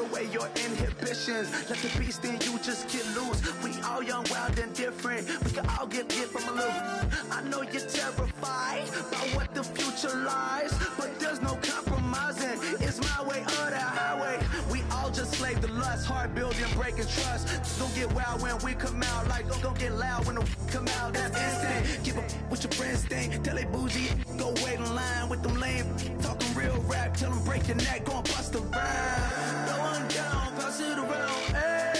away your inhibitions. Let the beast in you just get loose. We all young, wild, and different. We can all get hit from a little. I know you're terrified by what the future lies, but there's no compromising. It's my way or the highway. We all just slave the lust, hard building, breaking trust. Don't get wild when we come out, like don't get loud when the come out. That's instant. Keep up with your friends thing. Tell they bougie, go wait in line with them lame. Talking real rap, tell them break your neck, go and bust a rhyme. Throw one down, pass it around. Hey,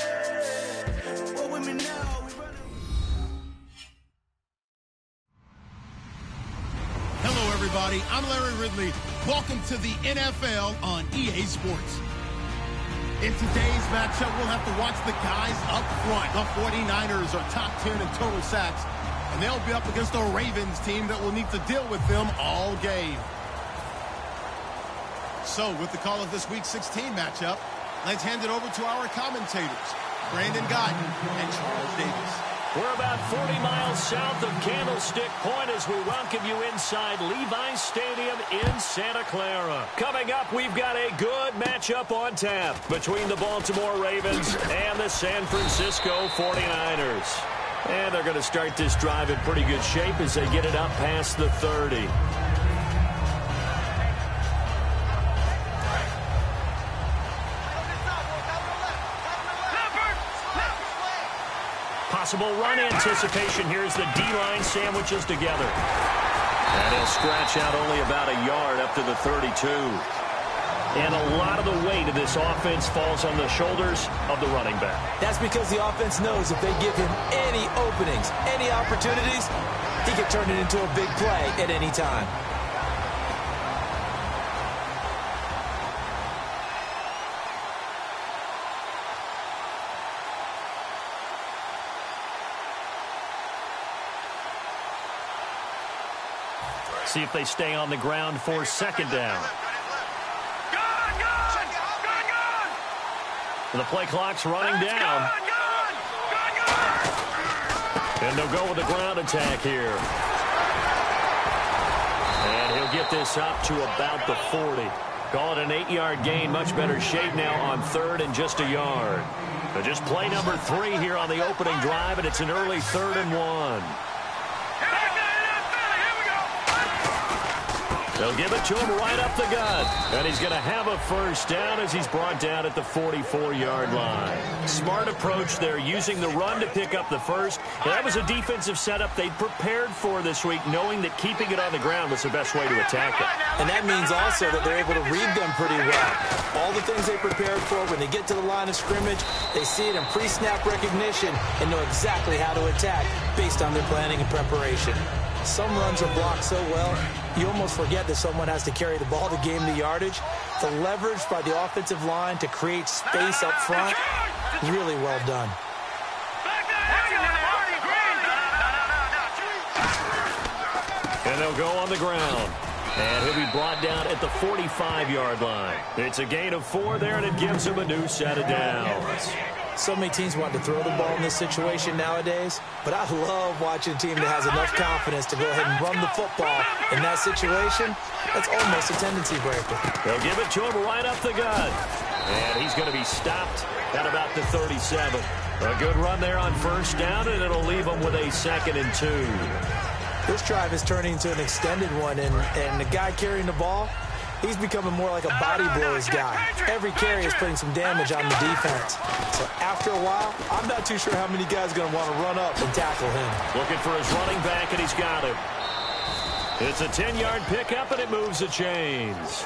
what with me now? We running. Hello, everybody. I'm Larry Ridley. Welcome to the NFL on EA Sports. In today's matchup, we'll have to watch the guys up front. The 49ers are top 10 in total sacks, and they'll be up against a Ravens team that will need to deal with them all game. So, with the call of this Week 16 matchup, let's hand it over to our commentators, Brandon Guyton and Charles Davis. We're about 40 miles south of Candlestick Point as we welcome you inside Levi's Stadium in Santa Clara. Coming up, we've got a good matchup on tap between the Baltimore Ravens and the San Francisco 49ers. And they're going to start this drive in pretty good shape as they get it up past the 30. Possible run anticipation. Here's the D-line sandwiches together. And he'll scratch out only about a yard up to the 32. And a lot of the weight of this offense falls on the shoulders of the running back. That's because the offense knows if they give him any openings, any opportunities, he can turn it into a big play at any time. See if they stay on the ground for second down. The play clock's running down. And they'll go with the ground attack here. And he'll get this up to about the 40. Call it an 8-yard gain. Much better shape now on third and just a yard. So just play number 3 here on the opening drive, and it's an early 3rd and 1. They'll give it to him right up the gut. And he's going to have a first down as he's brought down at the 44-yard line. Smart approach there, using the run to pick up the first. And that was a defensive setup they'd prepared for this week, knowing that keeping it on the ground was the best way to attack it. And that means also that they're able to read them pretty well. All the things they prepared for, when they get to the line of scrimmage, they see it in pre-snap recognition and know exactly how to attack based on their planning and preparation. Some runs are blocked so well, you almost forget that someone has to carry the ball to gain the yardage. The leverage by the offensive line to create space up front, really well done. And they'll go on the ground. And he'll be brought down at the 45-yard line. It's a gain of 4 there, and it gives him a new set of downs. So many teams want to throw the ball in this situation nowadays, but I love watching a team that has enough confidence to go ahead and run the football. In that situation, that's almost a tendency breaker. They'll give it to him right up the gut. And he's going to be stopped at about the 37. A good run there on first down, and it'll leave him with a 2nd and 2. This drive is turning into an extended one, and the guy carrying the ball, he's becoming more like a body blows guy. Every carry is putting some damage on the defense. So after a while, I'm not too sure how many guys are going to want to run up and tackle him. Looking for his running back, and he's got him. It's a 10-yard pickup, and it moves the chains.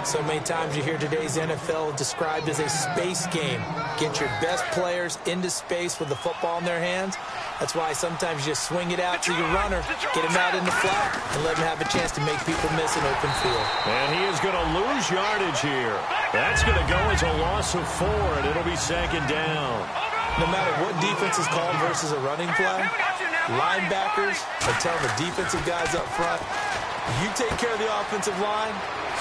So many times you hear today's NFL described as a space game. Get your best players into space with the football in their hands. That's why sometimes you just swing it out to your runner, get him out in the flat, and let him have a chance to make people miss an open field. And he is going to lose yardage here. That's going to go as a loss of 4, and it'll be 2nd down. No matter what defense is called versus a running play, linebackers are telling the defensive guys up front, you take care of the offensive line,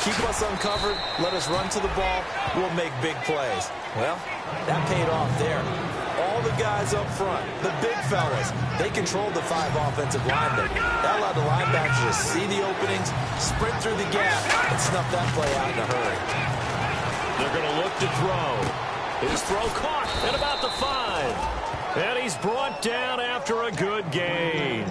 keep us uncovered, let us run to the ball, we'll make big plays. Well, that paid off there. All the guys up front, the big fellas, they controlled the 5 offensive linemen. That allowed the linebackers to see the openings, sprint through the gap, and snuff that play out in a hurry. They're going to look to throw. His throw caught at about the 5. And he's brought down after a good gain.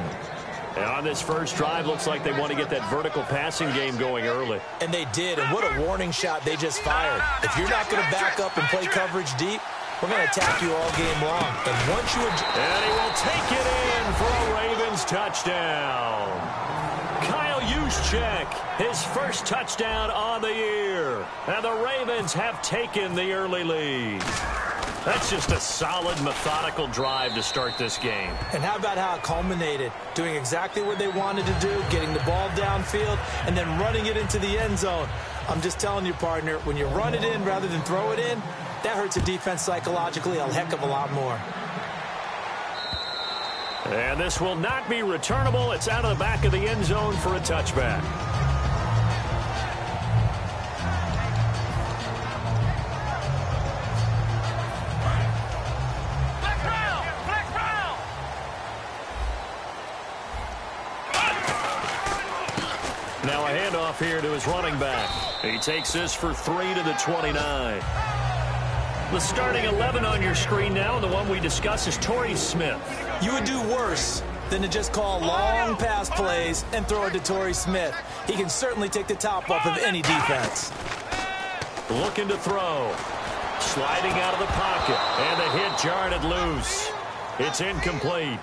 And on this first drive, looks like they want to get that vertical passing game going early. And they did, and what a warning shot they just fired. If you're not going to back up and play coverage deep, we're going to attack you all game long. And once you... And he will take it in for a Ravens touchdown. Kyle Jxnx, his first touchdown on the year. And the Ravens have taken the early lead. That's just a solid, methodical drive to start this game. And how about how it culminated? Doing exactly what they wanted to do, getting the ball downfield, and then running it into the end zone. I'm just telling you, partner, when you run it in rather than throw it in, that hurts a defense psychologically a heck of a lot more. And this will not be returnable. It's out of the back of the end zone for a touchback. Now a handoff here to his running back. He takes this for 3 to the 29. The starting 11 on your screen now, and the one we discuss is Torrey Smith. You would do worse than to just call long pass plays and throw it to Torrey Smith. He can certainly take the top off of any defense. Looking to throw. Sliding out of the pocket. And the hit jarred it loose. It's incomplete.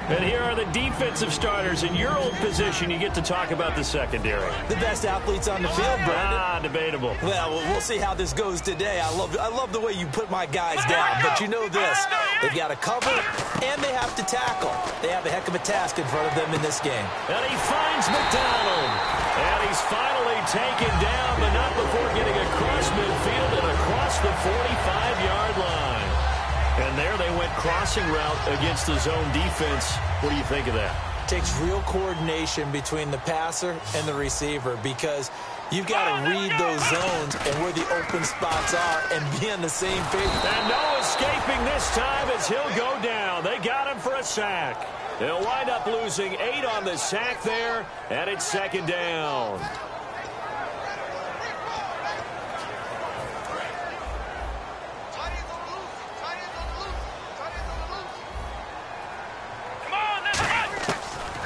And here are the defensive starters. In your old position, you get to talk about the secondary. The best athletes on the field, Brandon. Debatable. Well, we'll see how this goes today. I love the way you put my guys down. But you know this. They've got to cover, and they have to tackle. They have a heck of a task in front of them in this game. And he finds McDonald. And he's finally taken down, but not before getting across midfield and across the 45-yard line. And there they went crossing route against the zone defense. What do you think of that? Takes real coordination between the passer and the receiver because you've got to read those zones and where the open spots are and be on the same page. And no escaping this time as he'll go down. They got him for a sack. They'll wind up losing 8 on the sack there, and it's second down.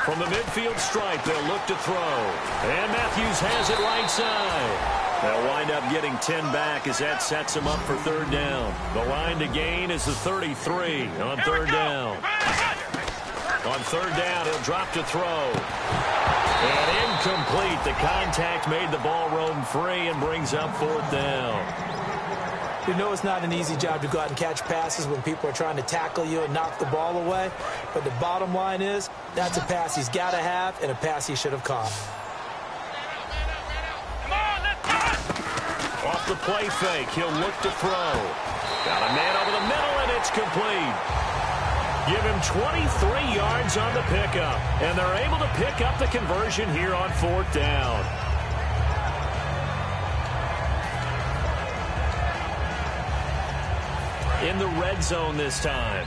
From the midfield stripe, they'll look to throw. And Matthews has it right side. They'll wind up getting 10 back as that sets them up for third down. The line to gain is the 33 on third down. On third down, he'll drop to throw. And incomplete. The contact made the ball roam free and brings up fourth down. You know it's not an easy job to go out and catch passes when people are trying to tackle you and knock the ball away. But the bottom line is, that's a pass he's got to have and a pass he should have caught. Off the play fake, he'll look to throw. Got a man over the middle, and it's complete. Give him 23 yards on the pickup. And they're able to pick up the conversion here on fourth down. In the red zone this time.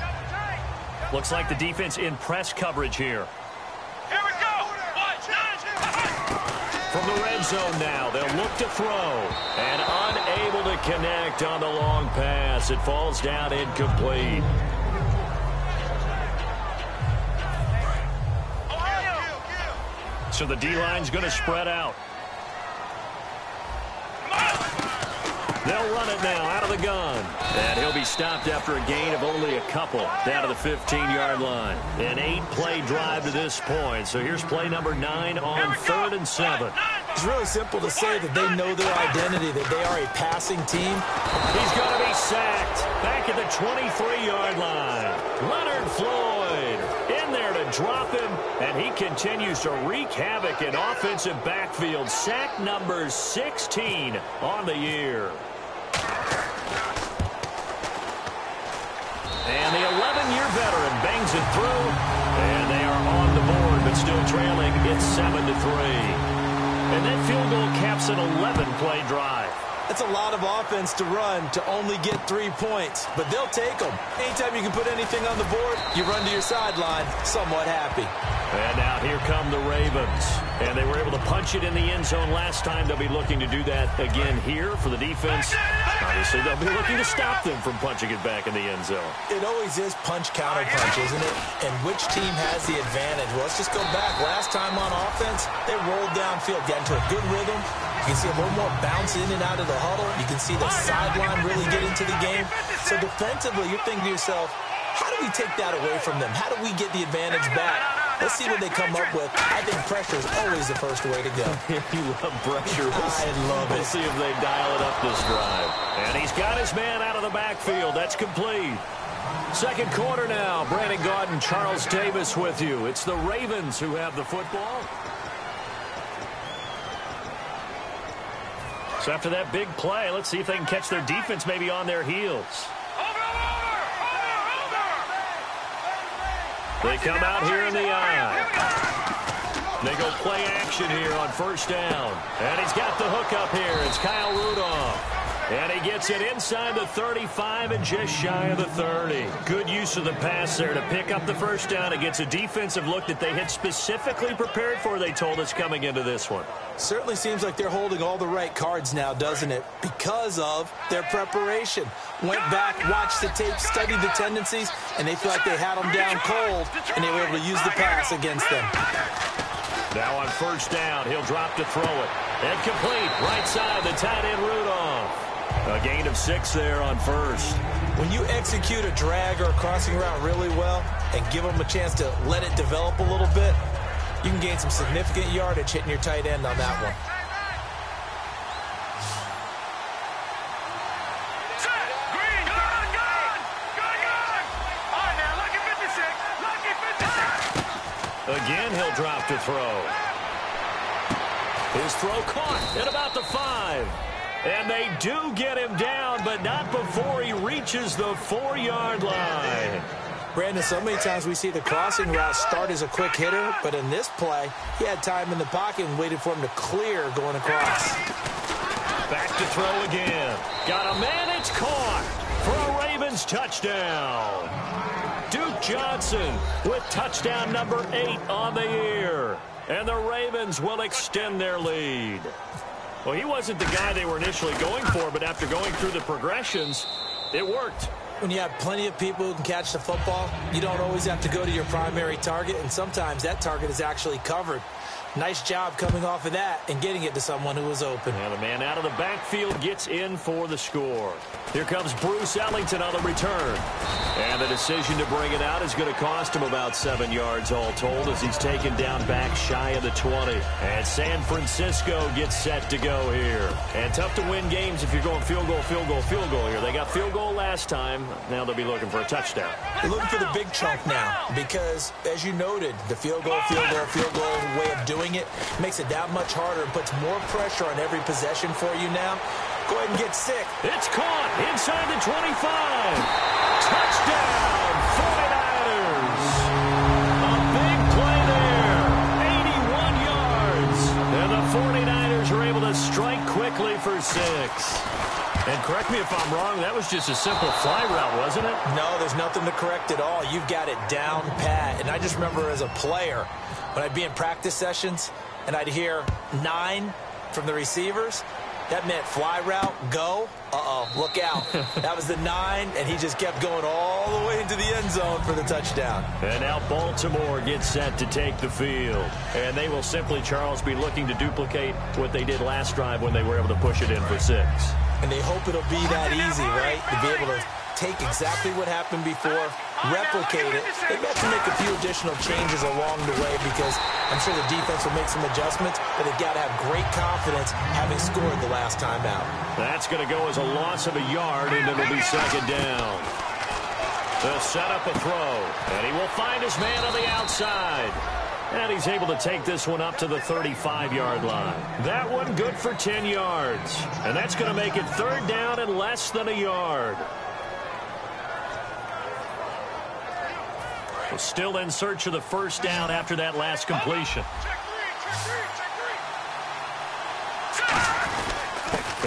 Looks like the defense in press coverage here. Here we go. From the red zone now, they'll look to throw. And unable to connect on the long pass. It falls down incomplete. So the D-line's going to spread out. They'll run it now out of the gun. And he'll be stopped after a gain of only a couple down to the 15-yard line. An 8-play drive to this point. So here's play number 9 on 3rd and 7. It's really simple to say that they know their identity, that they are a passing team. He's going to be sacked back at the 23-yard line. Leonard Floyd in there to drop him, and he continues to wreak havoc in offensive backfield. Sack number 16 on the year. And the 11-year veteran bangs it through, and they are on the board, but still trailing. It's 7-3. And that field goal caps an 11-play drive. That's a lot of offense to run to only get 3 points, but they'll take them. Anytime you can put anything on the board, you run to your sideline somewhat happy. And now here come the Ravens. And they were able to punch it in the end zone last time. They'll be looking to do that again here for the defense. Obviously, they'll be looking to stop them from punching it back in the end zone. It always is punch-counter-punch, isn't it? And which team has the advantage? Well, let's just go back. Last time on offense, they rolled downfield, got into a good rhythm. You can see a little more bounce in and out of the huddle. You can see the sideline really get into the game. So defensively, you're thinking to yourself, how do we take that away from them? How do we get the advantage back? Let's see what they come up with. I think pressure is always the first way to go. You love pressure. I love it. We'll see if they dial it up this drive. And he's got his man out of the backfield. That's complete. Second quarter now. Brandon Gaudin, Charles Davis with you. It's the Ravens who have the football. So after that big play, let's see if they can catch their defense maybe on their heels. They come out here in the eye. They go play action here on first down. And he's got the hook up here. It's Kyle Rudolph. And he gets it inside the 35 and just shy of the 30. Good use of the pass there to pick up the first down. It gets a defensive look that they had specifically prepared for, they told us, coming into this one. Certainly seems like they're holding all the right cards now, doesn't it? Because of their preparation. Went back, watched the tape, studied the tendencies, and they feel like they had them down cold, and they were able to use the pass against them. Now on first down, he'll drop to throw it. And complete, right side, the tight end Rudolph. A gain of 6 there on first. When you execute a drag or a crossing route really well and give them a chance to let it develop a little bit, you can gain some significant yardage hitting your tight end on that one. Again, he'll drop to throw. His throw caught at about the 5. And they do get him down, but not before he reaches the 4-yard line. Brandon, so many times we see the crossing route start as a quick hitter, but in this play, he had time in the pocket and waited for him to clear going across. Back to throw again. Got a man, it's caught for a Ravens touchdown. Duke Johnson with touchdown number 8 on the year. And the Ravens will extend their lead. Well, he wasn't the guy they were initially going for, but after going through the progressions, it worked. When you have plenty of people who can catch the football, you don't always have to go to your primary target, and sometimes that target is actually covered. Nice job coming off of that and getting it to someone who was open. And the man out of the backfield gets in for the score. Here comes Bruce Ellington on the return. And the decision to bring it out is going to cost him about 7 yards all told as he's taken down back shy of the 20. And San Francisco gets set to go here. And tough to win games if you're going field goal, field goal, field goal here. They got field goal last time. Now they'll be looking for a touchdown. They're looking for the big chunk now because, as you noted, the field goal way of doing it makes it that much harder and puts more pressure on every possession for you now. Go ahead and get sick. It's caught inside the 25. Touchdown, 49ers. A big play there. 81 yards. And the 49ers are able to strike quickly for 6. And correct me if I'm wrong, that was just a simple fly route, wasn't it? No, there's nothing to correct at all. You've got it down pat. And I just remember as a player, when I'd be in practice sessions and I'd hear 9 from the receivers, that meant fly route, go, look out. That was the 9, and he just kept going all the way into the end zone for the touchdown. And now Baltimore gets set to take the field. And they will simply, Charles, be looking to duplicate what they did last drive when they were able to push it in for 6. And they hope it'll be that easy, right? To be able to take exactly what happened before, replicate it. They've got to make a few additional changes along the way because I'm sure the defense will make some adjustments, but they've got to have great confidence having scored the last time out. That's going to go as a loss of a yard, and it'll be second down. They'll set up a throw, and he will find his man on the outside. And he's able to take this one up to the 35-yard line. That one good for 10 yards. And that's going to make it third down and less than a yard. Well, still in search of the first down after that last completion.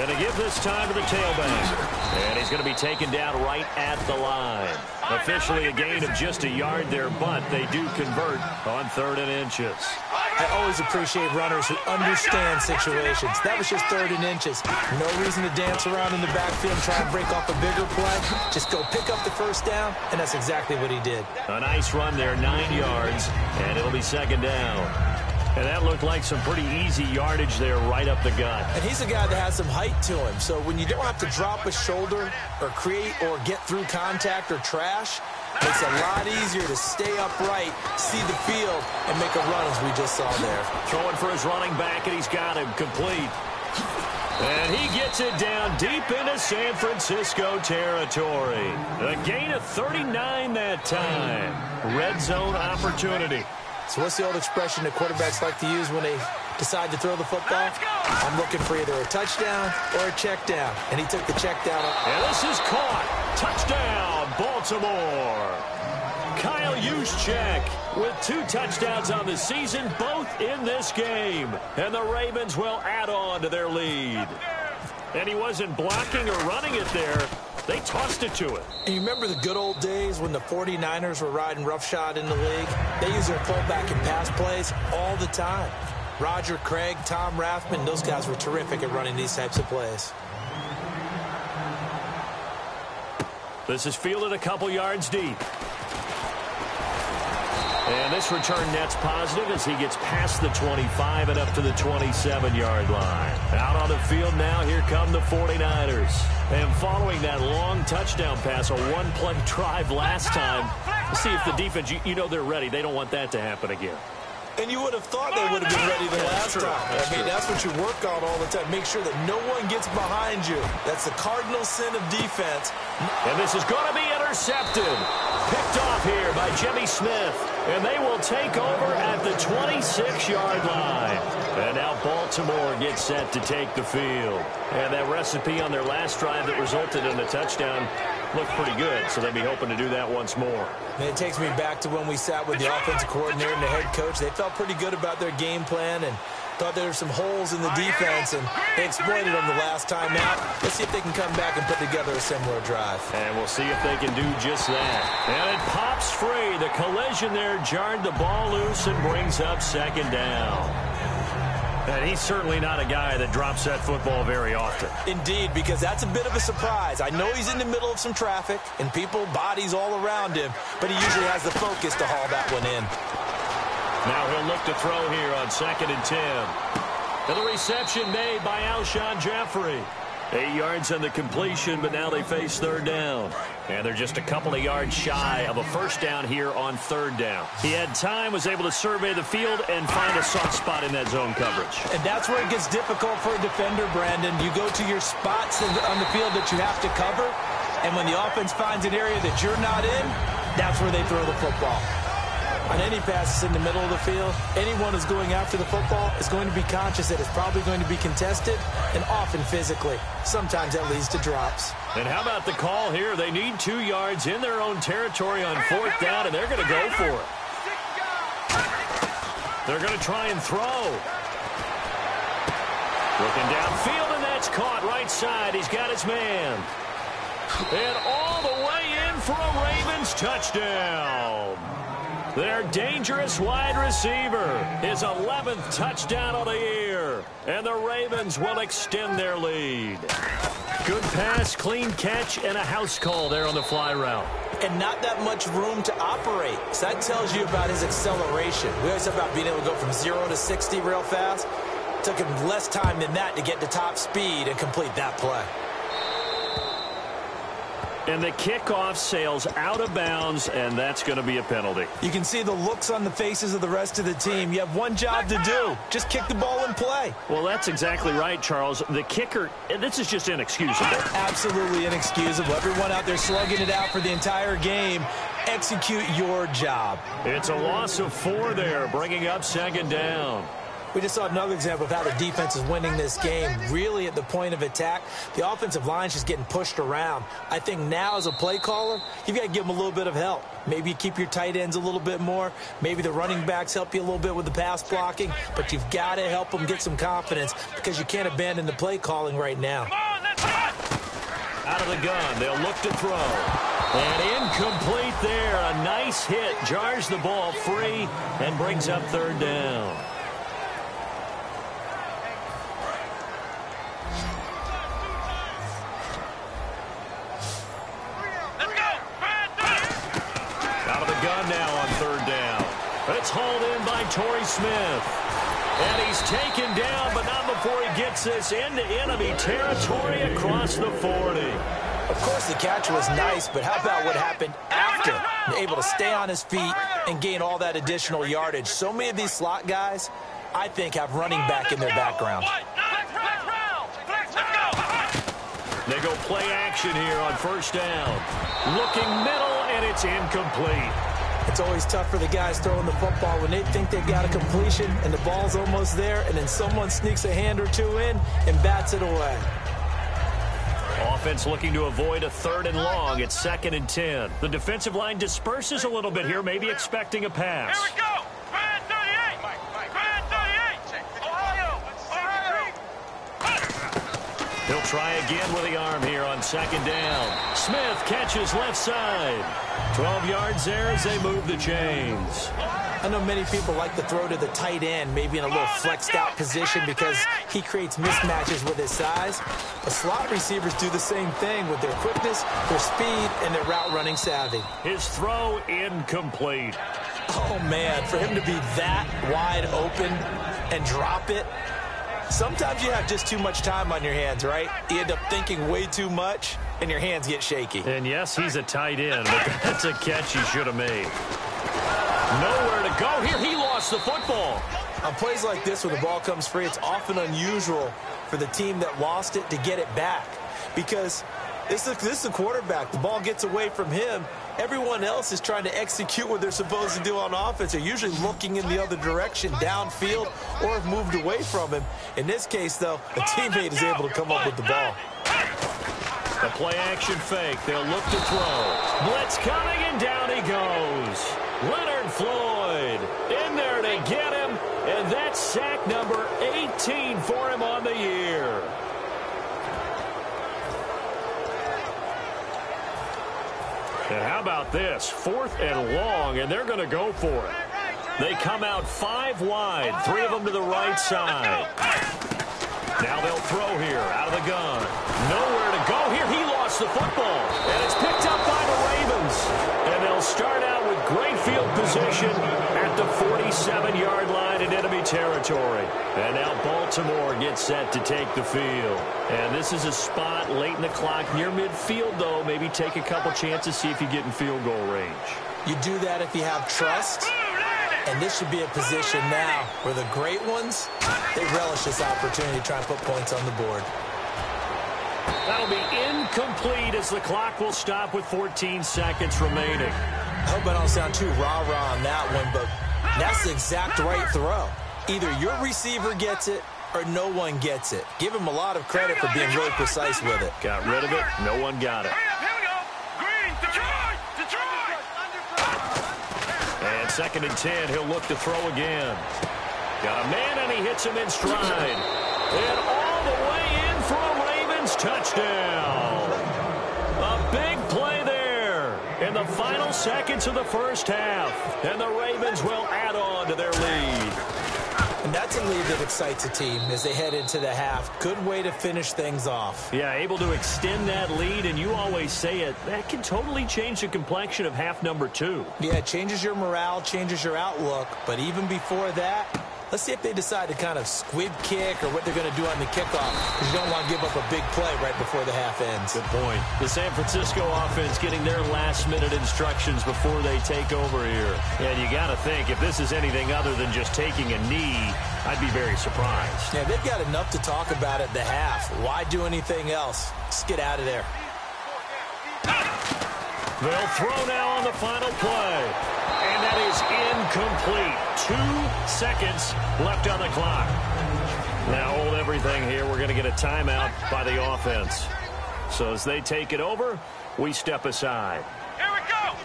And to give this time to the tailback. And he's going to be taken down right at the line. Officially a gain of just a yard there, but they do convert on 3rd and inches. I always appreciate runners who understand situations. That was just 3rd and inches. No reason to dance around in the backfield and try and break off a bigger play. Just go pick up the first down, and that's exactly what he did. A nice run there, 9 yards, and it'll be 2nd down. And that looked like some pretty easy yardage there right up the gut. And he's a guy that has some height to him. So when you don't have to drop a shoulder or create or get through contact or trash, it's a lot easier to stay upright, see the field, and make a run as we just saw there. Throwing for his running back, and he's got him complete. And he gets it down deep into San Francisco territory. A gain of 39 that time. Red zone opportunity. So what's the old expression that quarterbacks like to use when they decide to throw the football? I'm looking for either a touchdown or a check down. And he took the check down. And this is caught. Touchdown, Baltimore. Kyle Juszczyk with 2 touchdowns on the season, both in this game. And the Ravens will add on to their lead. And he wasn't blocking or running it there. They tossed it to it. And you remember the good old days when the 49ers were riding roughshod in the league? They used their pullback and pass plays all the time. Roger Craig, Tom Rathman, those guys were terrific at running these types of plays. This is fielded a couple yards deep. And this return net's positive as he gets past the 25 and up to the 27-yard line. Out on the field now, here come the 49ers. And following that long touchdown pass, a one-play drive last time, let's see if the defense, you know they're ready. They don't want that to happen again. And you would have thought they would have been ready the last time. That's what you work on all the time. Make sure that no one gets behind you. That's the cardinal sin of defense. And this is going to be intercepted. Picked off here by Jimmy Smith. And they will take over at the 26-yard line. And now Baltimore gets set to take the field. And that recipe on their last drive that resulted in a touchdown looked pretty good, so they'll be hoping to do that once more. And it takes me back to when we sat with the offensive coordinator and the head coach. They felt pretty good about their game plan and thought there were some holes in the defense, and they exploited them the last time out. Let's see if they can come back and put together a similar drive. And we'll see if they can do just that. And it pops free. The collision there jarred the ball loose and brings up 2nd down. And he's certainly not a guy that drops that football very often. Indeed, because that's a bit of a surprise. I know he's in the middle of some traffic and people, bodies all around him, but he usually has the focus to haul that one in. Now he'll look to throw here on 2nd and 10. And the reception made by Alshon Jeffrey. 8 yards on the completion, but now they face 3rd down. And they're just a couple of yards shy of a first down here on 3rd down. He had time, was able to survey the field and find a soft spot in that zone coverage. And that's where it gets difficult for a defender, Brandon. You go to your spots on the field that you have to cover, and when the offense finds an area that you're not in, that's where they throw the football. On any passes in the middle of the field, anyone who's going after the football is going to be conscious that it's probably going to be contested and often physically. Sometimes that leads to drops. And how about the call here? They need 2 yards in their own territory on 4th down, and they're going to go for it. They're going to try and throw. Looking downfield, and that's caught right side. He's got his man. And all the way in for a Ravens touchdown. Their dangerous wide receiver, his 11th touchdown of the year. And the Ravens will extend their lead. Good pass, clean catch, and a house call there on the fly route. And not that much room to operate. So that tells you about his acceleration. We always talk about being able to go from 0 to 60 real fast. It took him less time than that to get to top speed and complete that play. And the kickoff sails out of bounds, and that's going to be a penalty. You can see the looks on the faces of the rest of the team. You have one job to do. Just kick the ball and play. Well, that's exactly right, Charles. The kicker, this is just inexcusable. Absolutely inexcusable. Everyone out there slugging it out for the entire game. Execute your job. It's a loss of 4 there, bringing up 2nd down. We just saw another example of how the defense is winning this game. Really at the point of attack, the offensive line's just getting pushed around. I think now as a play caller, you've got to give them a little bit of help. Maybe you keep your tight ends a little bit more. Maybe the running backs help you a little bit with the pass blocking. But you've got to help them get some confidence because you can't abandon the play calling right now. Out of the gun, they'll look to throw. And incomplete there. A nice hit. Jars the ball free and brings up third down. Out of the gun now on third down. It's hauled in by Torrey Smith. And he's taken down, but not before he gets this into enemy territory across the 40. Of course, the catch was nice, but how about what happened after? Able to stay on his feet and gain all that additional yardage. So many of these slot guys, I think, have running back in their background. They go play action here on first down. Looking middle, and it's incomplete. It's always tough for the guys throwing the football when they think they've got a completion and the ball's almost there, and then someone sneaks a hand or two in and bats it away. Offense looking to avoid a third and long. It's 2nd and 10. The defensive line disperses a little bit here, maybe expecting a pass. Here we go. Brand 38. Brand 38. Ohio. He'll try again with the arm here on 2nd down. Smith catches left side. 12 yards there as they move the chains. I know many people like to throw to the tight end, maybe in a little flexed out position because he creates mismatches with his size. But slot receivers do the same thing with their quickness, their speed, and their route running savvy. His throw incomplete. Oh, man, for him to be that wide open and drop it. Sometimes you have just too much time on your hands, right? You end up thinking way too much, and your hands get shaky. And yes, he's a tight end, but that's a catch he should have made. Nowhere to go here. He lost the football. On plays like this where the ball comes free, it's often unusual for the team that lost it to get it back because this is the quarterback. The ball gets away from him. Everyone else is trying to execute what they're supposed to do on offense. They're usually looking in the other direction, downfield, or have moved away from him. In this case, though, a teammate is able to come up with the ball. The play-action fake. They'll look to throw. Blitz coming, and down he goes. Leonard Floyd in there to get him, and that's sack number 18 for him on the year. And how about this? 4th and long, and they're going to go for it. They come out 5 wide, 3 of them to the right side. Now they'll throw here, out of the gun. Nowhere to go here. He lost the football, and it's picked up by the Ravens. And they'll start out with great field position at the 47-yard line in enemy territory. And now Baltimore gets set to take the field. And this is a spot late in the clock near midfield, though. Maybe take a couple chances, see if you get in field goal range. You do that if you have trust. And this should be a position now where the great ones, they relish this opportunity to try and put points on the board. That'll be incomplete as the clock will stop with 14 seconds remaining. I hope I don't sound too rah-rah on that one, but that's the exact right throw. Either your receiver gets it or no one gets it. Give him a lot of credit for being really precise with it. Got rid of it. No one got it. And 2nd and 10, he'll look to throw again. Got a man, and he hits him in stride. And all the way in for a Ravens touchdown. A big play there in the final seconds of the first half. And the Ravens will add on to their lead. And that's a lead that excites a team as they head into the half. Good way to finish things off. Yeah, able to extend that lead, and you always say it, that can totally change the complexion of half number 2. Yeah, it changes your morale, changes your outlook, but even before that, let's see if they decide to kind of squib kick or what they're going to do on the kickoff, because you don't want to give up a big play right before the half ends. Good point. The San Francisco offense getting their last-minute instructions before they take over here. And you got to think, if this is anything other than just taking a knee, I'd be very surprised. Yeah, they've got enough to talk about at the half. Why do anything else? Just get out of there. They'll throw now on the final play. And that is incomplete. 2 seconds left on the clock. Now hold everything here. We're going to get a timeout by the offense. So as they take it over, we step aside. Here we go.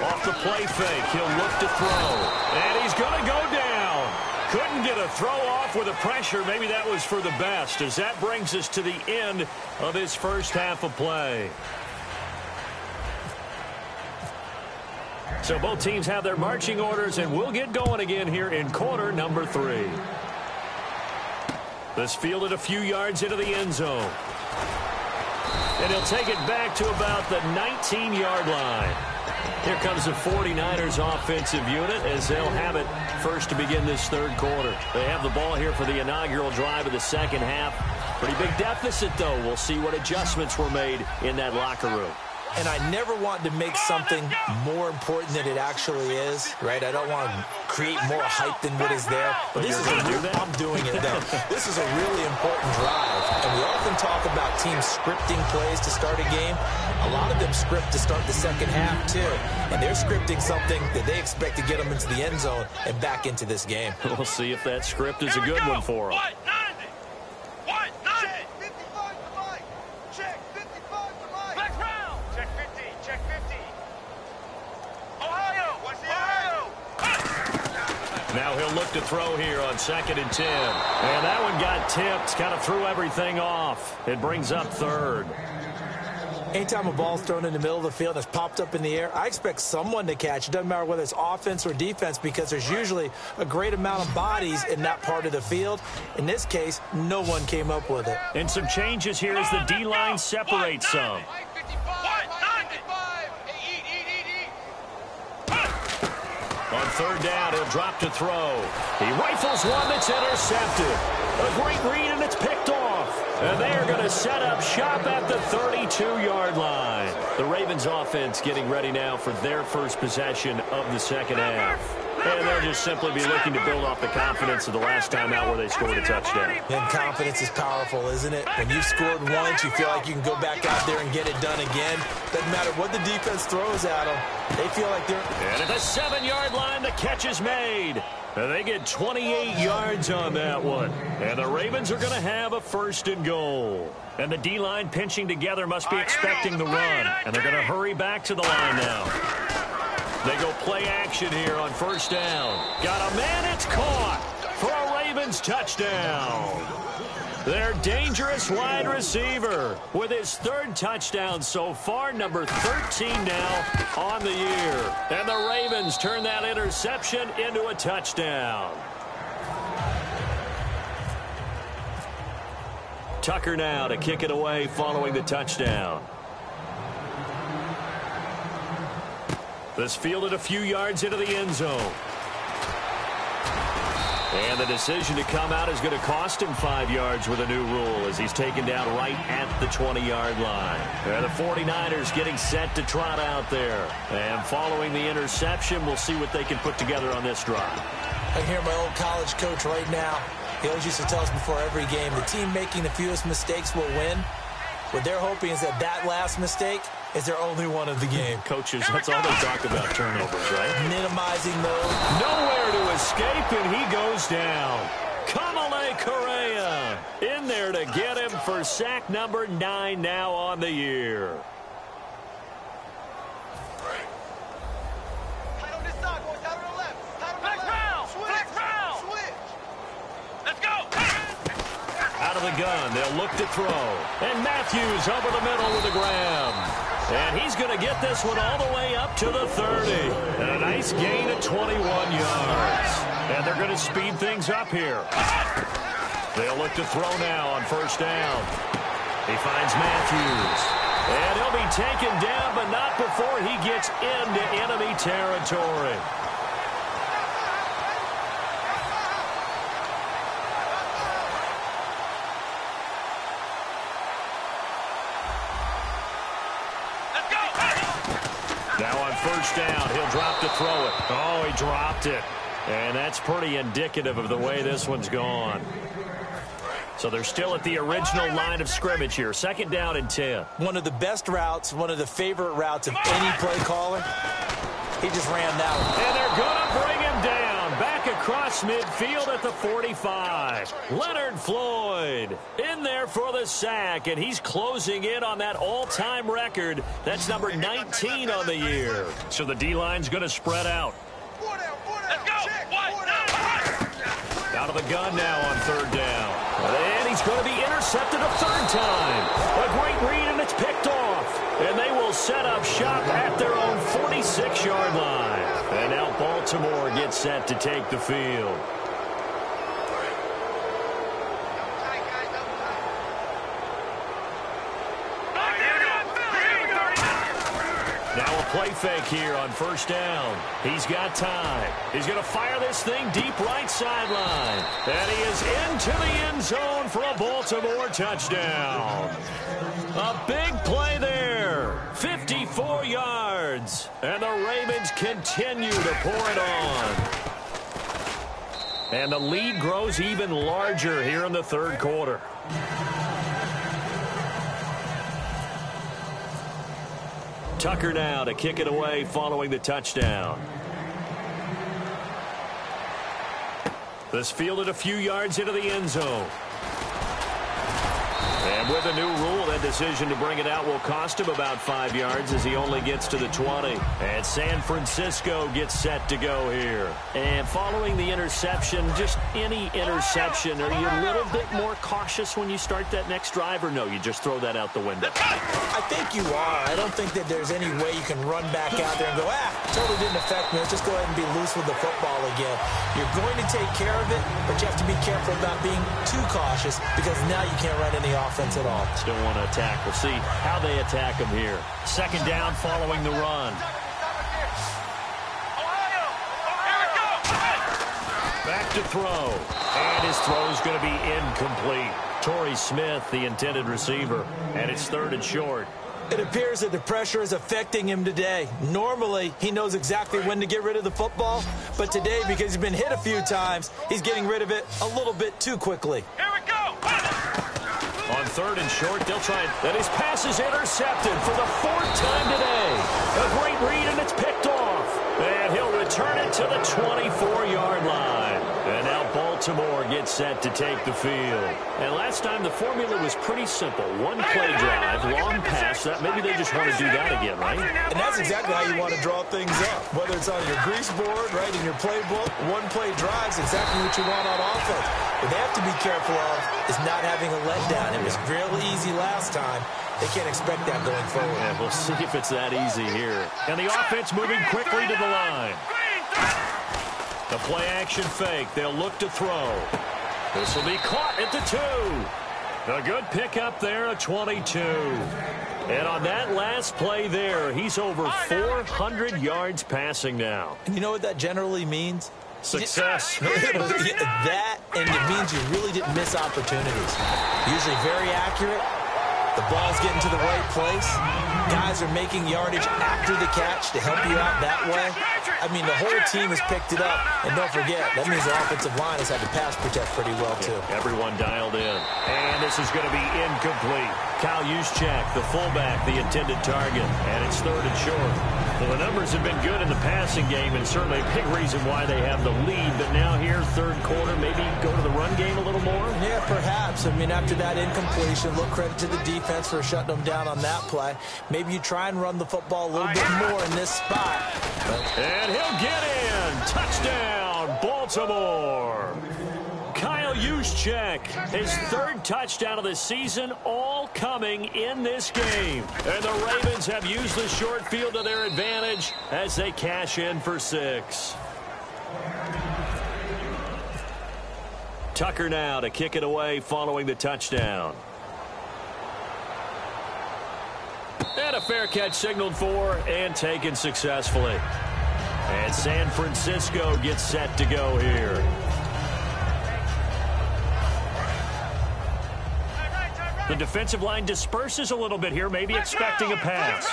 Off the play fake, he'll look to throw. And he's going to go down. Couldn't get a throw off with the pressure. Maybe that was for the best, as that brings us to the end of his first half of play. So both teams have their marching orders, and we'll get going again here in quarter number 3. This fielded a few yards into the end zone. And he'll take it back to about the 19-yard line. Here comes the 49ers offensive unit as they'll have it first to begin this third quarter. They have the ball here for the inaugural drive of the second half. Pretty big deficit, though. We'll see what adjustments were made in that locker room. And I never want to make something more important than it actually is, right? I don't want to create more hype than what is there. But this is I'm doing it, though. This is a really important drive. And we often talk about teams scripting plays to start a game. A lot of them script to start the second half, too. And they're scripting something that they expect to get them into the end zone and back into this game. We'll see if that script is a good one for them. Now he'll look to throw here on 2nd and 10. And that one got tipped, kind of threw everything off. It brings up 3rd. Anytime a ball's thrown in the middle of the field that's popped up in the air, I expect someone to catch. It doesn't matter whether it's offense or defense, because there's usually a great amount of bodies in that part of the field. In this case, no one came up with it. And some changes here as the D-line separates some. On 3rd down, he'll drop to throw. He rifles one that's intercepted. A great read, and it's picked off. And they are going to set up shop at the 32-yard line. The Ravens offense getting ready now for their first possession of the second half. And they'll just simply be looking to build off the confidence of the last time out where they scored a touchdown. And confidence is powerful, isn't it? When you've scored once, you feel like you can go back out there and get it done again. Doesn't matter what the defense throws at them. They feel like they're... And at the 7-yard line, the catch is made. And they get 28 yards on that one. And the Ravens are going to have a 1st and goal. And the D-line pinching together must be expecting the run. And they're going to hurry back to the line now. They go play action here on 1st down. Got a man, it's caught for a Ravens touchdown. Their dangerous wide receiver with his 3rd touchdown so far, number 13 now on the year. And the Ravens turn that interception into a touchdown. Tucker now to kick it away following the touchdown. This fielded a few yards into the end zone. And the decision to come out is going to cost him 5 yards with a new rule as he's taken down right at the 20-yard line. And the 49ers getting set to trot out there. And following the interception, we'll see what they can put together on this drive. I hear my old college coach right now. He always used to tell us before every game, the team making the fewest mistakes will win. What they're hoping is that last mistake is their only one of the game. Coaches, that's all they talk about, turnovers, right? Minimizing those. Nowhere to escape, and he goes down. Kamale Correa in there to get him for sack number 9 now on the year. Out of the gun, they'll look to throw. And Matthews over the middle with a grab. And he's going to get this one all the way up to the 30. And a nice gain of 21 yards. And they're going to speed things up here. They'll look to throw now on 1st down. He finds Matthews. And he'll be taken down, but not before he gets into enemy territory. Now on 1st down, he'll drop to throw it. Oh, he dropped it. And that's pretty indicative of the way this one's gone. So they're still at the original line of scrimmage here. 2nd down and 10. One of the best routes, one of the favorite routes of any play caller. He just ran that one. And they're going to bring him down. Back across midfield at the 45. Leonard Floyd in there for the sack, and he's closing in on that all-time record. That's number 19 on the year. So the D-line's going to spread out. Let's go. Out of the gun now on third down. And he's going to be intercepted a third time. A great read, and it's picked off. And they will set up shop at their own 46-yard line. And now Baltimore gets set to take the field. Now a play fake here on first down. He's got time. He's going to fire this thing deep right sideline. And he is into the end zone for a Baltimore touchdown. A big play there. 54 yards. And the Ravens continue to pour it on. And the lead grows even larger here in the third quarter. Tucker now to kick it away following the touchdown. This fielded a few yards into the end zone. And with a new rule, that decision to bring it out will cost him about 5 yards as he only gets to the 20. And San Francisco gets set to go here. And following the interception, just any interception, are you a little bit more cautious when you start that next drive, or no, you just throw that out the window? I think you are. I don't think that there's any way you can run back out there and go, totally didn't affect me. Let's just go ahead and be loose with the football again. You're going to take care of it, but you have to be careful about being too cautious because now you can't run any offense at all. Still want to attack. We'll see how they attack him here. Second down following the run. Back to throw. And his throw is going to be incomplete. Torrey Smith, the intended receiver. And it's third and short. It appears that the pressure is affecting him today. Normally, he knows exactly when to get rid of the football. But today, because he's been hit a few times, he's getting rid of it a little bit too quickly. Here we go. On third and short, they'll try it. And his pass is intercepted for the fourth time today. A great read, and it's picked off. And he'll return it to the 24-yard line. And now Baltimore gets set to take the field. And last time, the formula was pretty simple. One play drive, long pass. Maybe they just want to do that again, right? And that's exactly how you want to draw things up. Whether it's on your grease board, right, in your playbook, one play drive is exactly what you want on offense. What they have to be careful of is not having a letdown. It was real easy last time. They can't expect that going forward. Yeah, we'll see if it's that easy here. And the offense moving quickly to the line. The play action fake. They'll look to throw. This will be caught at the 2. A good pickup there at 22. And on that last play there, he's over 400 yards passing now. And you know what that generally means? Success. That, and it means you really didn't miss opportunities. Usually very accurate. The ball's getting to the right place. Guys are making yardage after the catch to help you out that way. I mean, the whole team has picked it up. And don't forget, that means the offensive line has had to pass protect pretty well, too. Everyone dialed in. And this is going to be incomplete. Kyle Jxnx, the fullback, the intended target. And it's third and short. Well, the numbers have been good in the passing game, and certainly a big reason why they have the lead. But now here, third quarter, maybe go to the run game a little more? Yeah, perhaps. I mean, after that incompletion, look, credit to the defense for shutting them down on that play. Maybe you try and run the football a little bit more in this spot. And he'll get in. Touchdown, Baltimore. Kyle Jxnx, his third touchdown of the season, all coming in this game. And the Ravens have used the short field to their advantage as they cash in for 6. Tucker now to kick it away following the touchdown. And a fair catch signaled for and taken successfully. And San Francisco gets set to go here. The defensive line disperses a little bit here, maybe expecting a pass.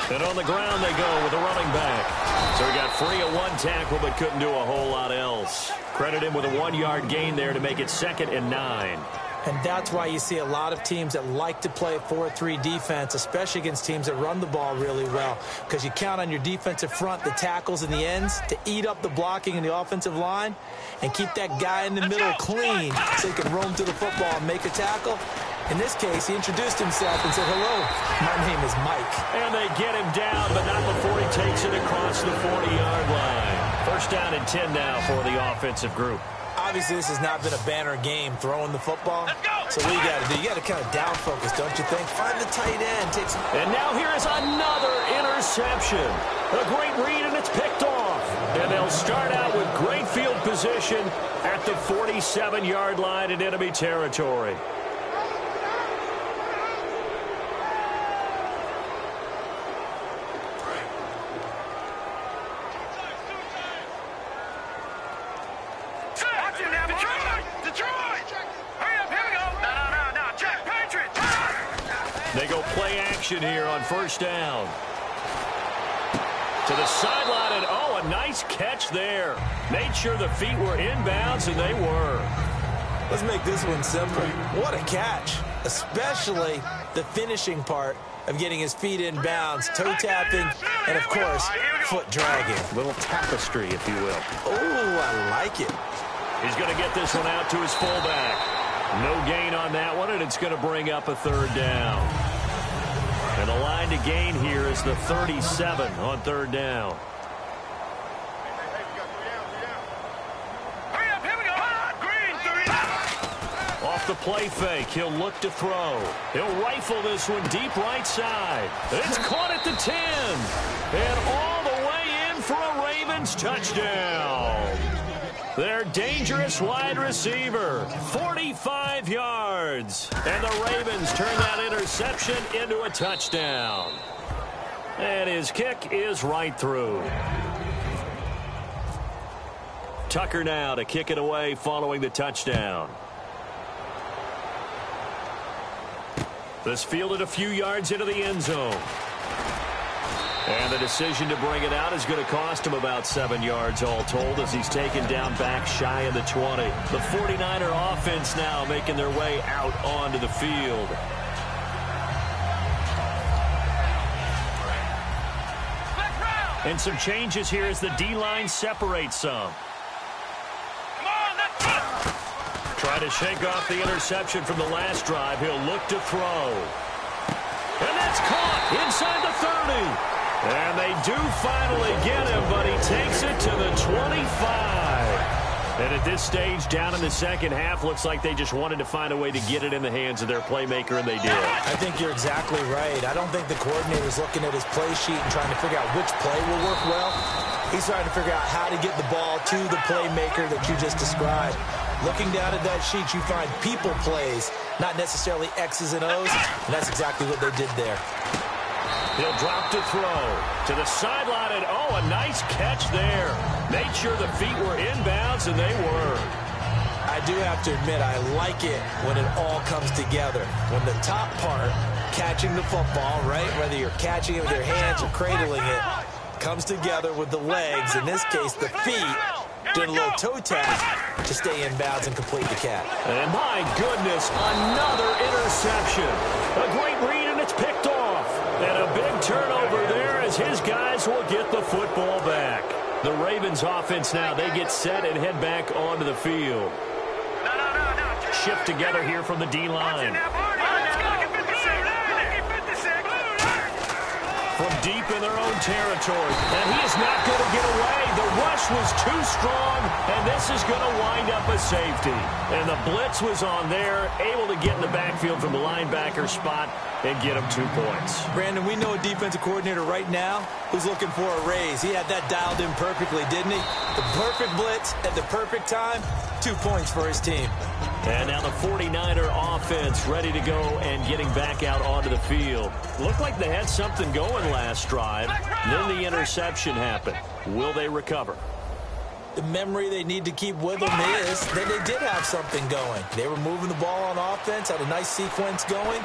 And on the ground they go with a running back. So he got free of one tackle but couldn't do a whole lot else. Credit him with a 1-yard gain there to make it 2nd and 9. And that's why you see a lot of teams that like to play 4-3 defense, especially against teams that run the ball really well, because you count on your defensive front, the tackles and the ends, to eat up the blocking in the offensive line and keep that guy in the middle clean so he can roam through the football and make a tackle. In this case, he introduced himself and said, "Hello, my name is Mike." And they get him down, but not before he takes it across the 40-yard line. First down and 10 now for the offensive group. Obviously, this has not been a banner game throwing the football. So what you got to do, you got to kind of down focus, don't you think? Find the tight end. And now here is another interception. A great read, and it's picked off. And they'll start out with great field position at the 47-yard line in enemy territory. They go play action here on first down. To the sideline, and oh, a nice catch there. Made sure the feet were inbounds, and they were. Let's make this one simple. What a catch, especially the finishing part of getting his feet in bounds, toe tapping, and, of course, foot dragging. Little tapestry, if you will. Oh, I like it. He's going to get this one out to his fullback. No gain on that one, and it's going to bring up a third down. And the line to gain here is the 37 on third down. Off the play fake, he'll look to throw. He'll rifle this one deep right side. It's caught at the 10. And all the way in for a Ravens touchdown. Their dangerous wide receiver, 45 yards. And the Ravens turn that interception into a touchdown. And his kick is right through. Tucker now to kick it away following the touchdown. This fielded a few yards into the end zone. And the decision to bring it out is going to cost him about 7 yards all told as he's taken down back shy of the 20. The 49er offense now making their way out onto the field. And some changes here as the D-line separates some. Try to shake off the interception from the last drive. He'll look to throw. And that's caught inside the 30. And they do finally get him, but he takes it to the 25. And at this stage, down in the second half, looks like they just wanted to find a way to get it in the hands of their playmaker, and they did. I think you're exactly right. I don't think the coordinator's looking at his play sheet and trying to figure out which play will work well. He's trying to figure out how to get the ball to the playmaker that you just described. Looking down at that sheet, you find people plays, not necessarily X's and O's, and that's exactly what they did there. He'll drop to throw. To the sideline, and oh, a nice catch there. Made sure the feet were inbounds, and they were. I do have to admit, I like it when it all comes together. When the top part, catching the football, right, whether you're catching it with your hands or cradling it, comes together with the legs, in this case, the feet, doing a little toe tap to stay in bounds and complete the catch. And my goodness, another interception. A great read, and it's picked off. And a big turnover there as his guys will get the football back. The Ravens offense now, they get set and head back onto the field. Shift together here from the D-line. From deep in their own territory. And he is not going to get away. The rush was too strong, and this is going to wind up a safety. And the blitz was on there, able to get in the backfield from the linebacker spot and get him 2 points. Brandon, we know a defensive coordinator right now who's looking for a raise. He had that dialed in perfectly, didn't he? The perfect blitz at the perfect time, 2 points for his team. And now the 49er offense ready to go and getting back out onto the field. Looked like they had something going last drive. Then the interception happened. Will they recover? The memory they need to keep with them is that they did have something going. They were moving the ball on offense, had a nice sequence going.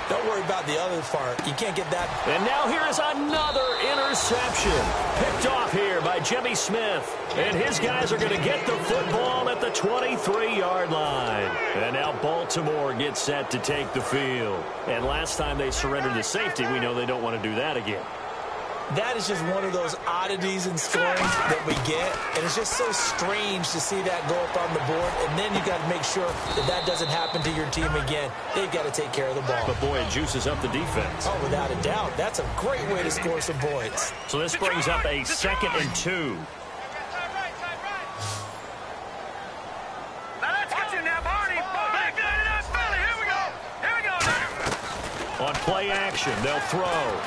Don't worry about the other part. You can't get that. And now here is another interception. Picked off here by Jimmy Smith. And his guys are going to get the football at the 23-yard line. And now now Baltimore gets set to take the field. And last time they surrendered to safety, we know they don't want to do that again. That is just one of those oddities in scoring that we get, and it's just so strange to see that go up on the board, and then you got to make sure that that doesn't happen to your team again. They've got to take care of the ball. But, boy, it juices up the defense. Oh, without a doubt. That's a great way to score some points. So this brings up a 2nd and 2. On play action, they'll throw.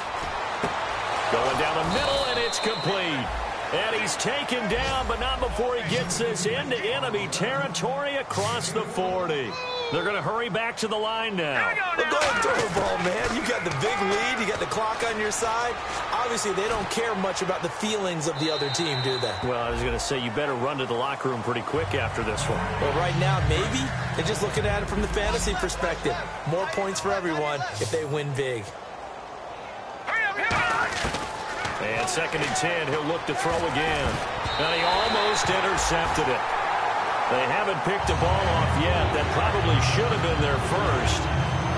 Going down the middle, and it's complete. And he's taken down, but not before he gets this into enemy territory across the 40. They're going to hurry back to the line now. Well, go and throw the ball, man. You got the big lead. You got the clock on your side. Obviously, they don't care much about the feelings of the other team, do they? Well, I was going to say, you better run to the locker room pretty quick after this one. Well, right now, maybe. They're just looking at it from the fantasy perspective. More points for everyone if they win big. And 2nd and 10, he'll look to throw again. And he almost intercepted it. They haven't picked the ball off yet. That probably should have been their first.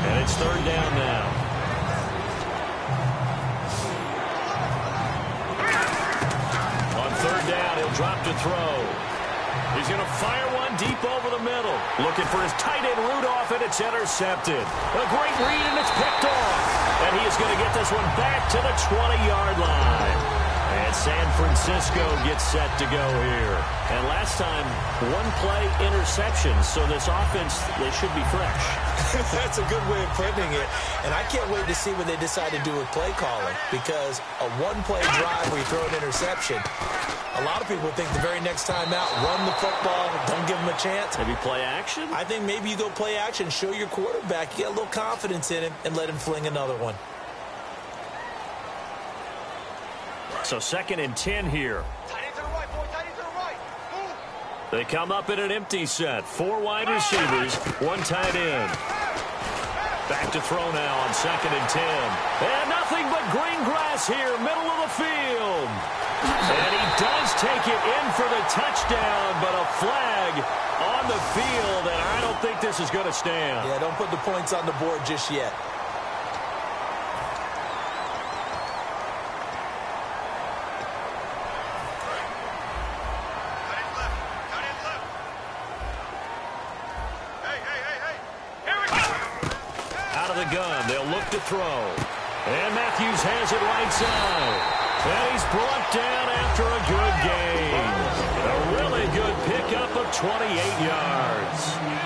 And it's 3rd down now. On 3rd down, he'll drop to throw. He's going to fire one deep over the middle. Looking for his tight end Rudolph, and it's intercepted. A great read, and it's picked off. And he is going to get this one back to the 20-yard line. And San Francisco gets set to go here. And last time, 1-play interception. So this offense, they should be fresh. That's a good way of putting it. And I can't wait to see what they decide to do with play calling. Because a 1-play drive where you throw an interception, a lot of people think the very next time out, run the football, don't give them a chance. Maybe play action? I think maybe you go play action, show your quarterback, you get a little confidence in him, and let him fling another one. So 2nd and 10 here. They come up in an empty set. 4 wide receivers, 1 tight end. Back to throw now on 2nd and 10. And nothing but green grass here, middle of the field. And he does take it in for the touchdown, but a flag on the field, and I don't think this is going to stand. Yeah, don't put the points on the board just yet. Gun. They'll look to throw. And Matthews has it right side. And he's brought down after a good gain. A really good pickup of 28 yards.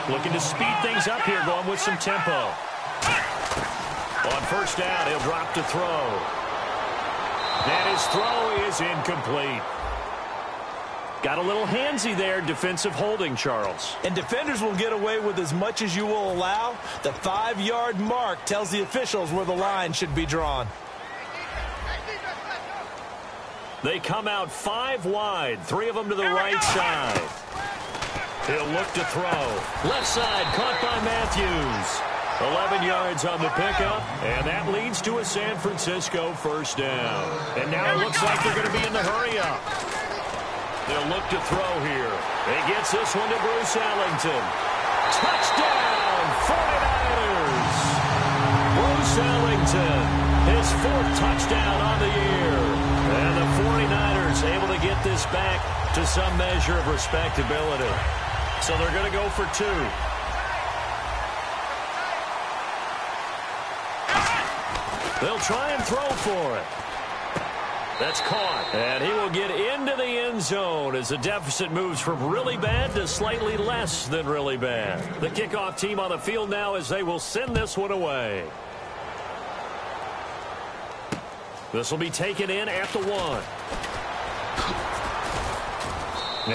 Looking to speed things up here, going with some tempo. On 1st down, he'll drop to throw. And his throw is incomplete. Got a little handsy there, defensive holding, Charles. And defenders will get away with as much as you will allow. The 5-yard mark tells the officials where the line should be drawn. They come out 5 wide, 3 of them to the right side. He'll look to throw. Left side, caught by Matthews. 11 yards on the pickup, and that leads to a San Francisco 1st down. And now it looks like they're going to be in the hurry-up. They'll look to throw here. He gets this one to Bruce Ellington. Touchdown, 49ers. Bruce Ellington, his 4th touchdown on the year. And the 49ers able to get this back to some measure of respectability. So they're going to go for 2. They'll try and throw for it. That's caught. And he will get into the end zone as the deficit moves from really bad to slightly less than really bad. The kickoff team on the field now as they will send this one away. This will be taken in at the 1.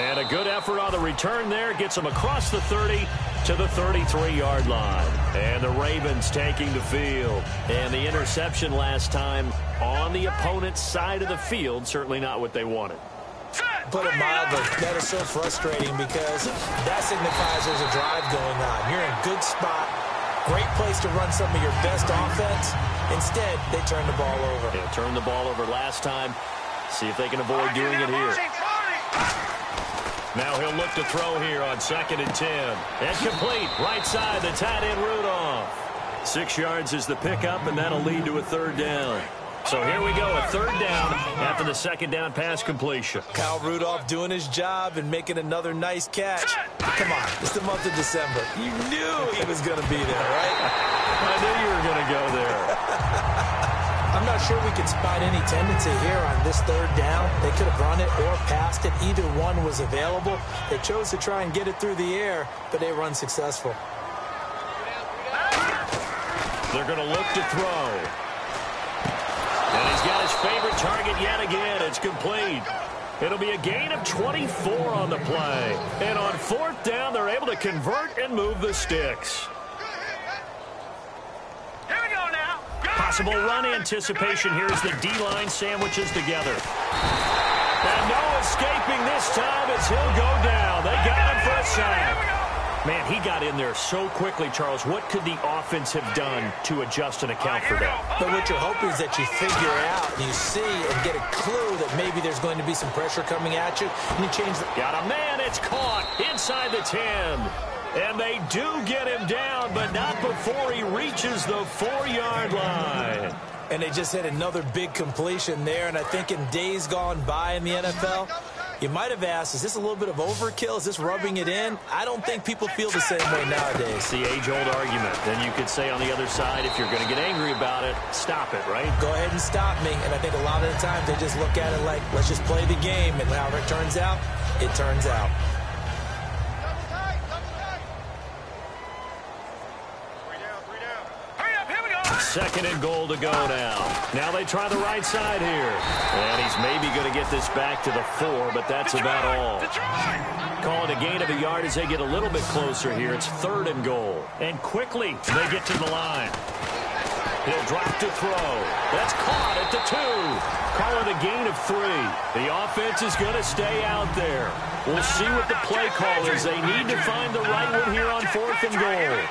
And a good effort on the return there. Gets him across the 30 to the 33-yard line. And the Ravens taking the field. And the interception last time on the opponent's side of the field. Certainly not what they wanted. Put it mildly, that is so frustrating because that signifies there's a drive going on. You're in a good spot. Great place to run some of your best offense. Instead, they turn the ball over. Yeah, turned the ball over last time. See if they can avoid doing it here. Now he'll look to throw here on 2nd and 10. And complete. Right side, the tight end Rudolph. 6 yards is the pickup, and that'll lead to a 3rd down. So here we go, a 3rd down after the 2nd down pass completion. Kyle Rudolph doing his job and making another nice catch. Come on, it's the month of December. You knew he was going to be there, right? I knew you were going to go there. I'm not sure we can spot any tendency here on this 3rd down. They could have run it or passed it. Either one was available. They chose to try and get it through the air, but they run successful. They're going to look to throw. And he's got his favorite target yet again. It's complete. It'll be a gain of 24 on the play. And on 4th down, they're able to convert and move the sticks. Here we go now. Possible run anticipation here as the D-line sandwiches together. And no escaping this time as he'll go down. They got him for a sack. Man, he got in there so quickly, Charles. What could the offense have done to adjust and account for that? But what you're hoping is that you figure out and you see and get a clue that maybe there's going to be some pressure coming at you, and you change the... Got a man. It's caught inside the 10. And they do get him down, but not before he reaches the 4-yard line. And they just had another big completion there, and I think in days gone by in the NFL, you might have asked, is this a little bit of overkill? Is this rubbing it in? I don't think people feel the same way nowadays. It's the age-old argument. Then you could say on the other side, if you're going to get angry about it, stop it, right? Go ahead and stop me. And I think a lot of the times they just look at it like, let's just play the game. And however it turns out, it turns out. Second and goal to go now. Now they try the right side here. And he's maybe going to get this back to the 4, but that's about all. Call it a gain of a yard as they get a little bit closer here. It's 3rd and goal. And quickly they get to the line. He'll drop to throw. That's caught at the 2. Call it a gain of 3. The offense is going to stay out there. We'll see what the play call is. They need to find the right one here on 4th and goal.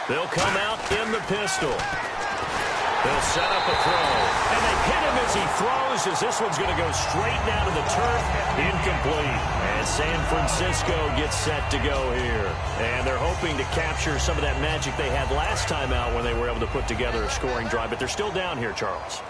They'll come out in the pistol. They'll set up a throw. And they hit him as he throws, as this one's going to go straight down to the turf. Incomplete. And San Francisco gets set to go here. And they're hoping to capture some of that magic they had last time out when they were able to put together a scoring drive. But they're still down here, Charles.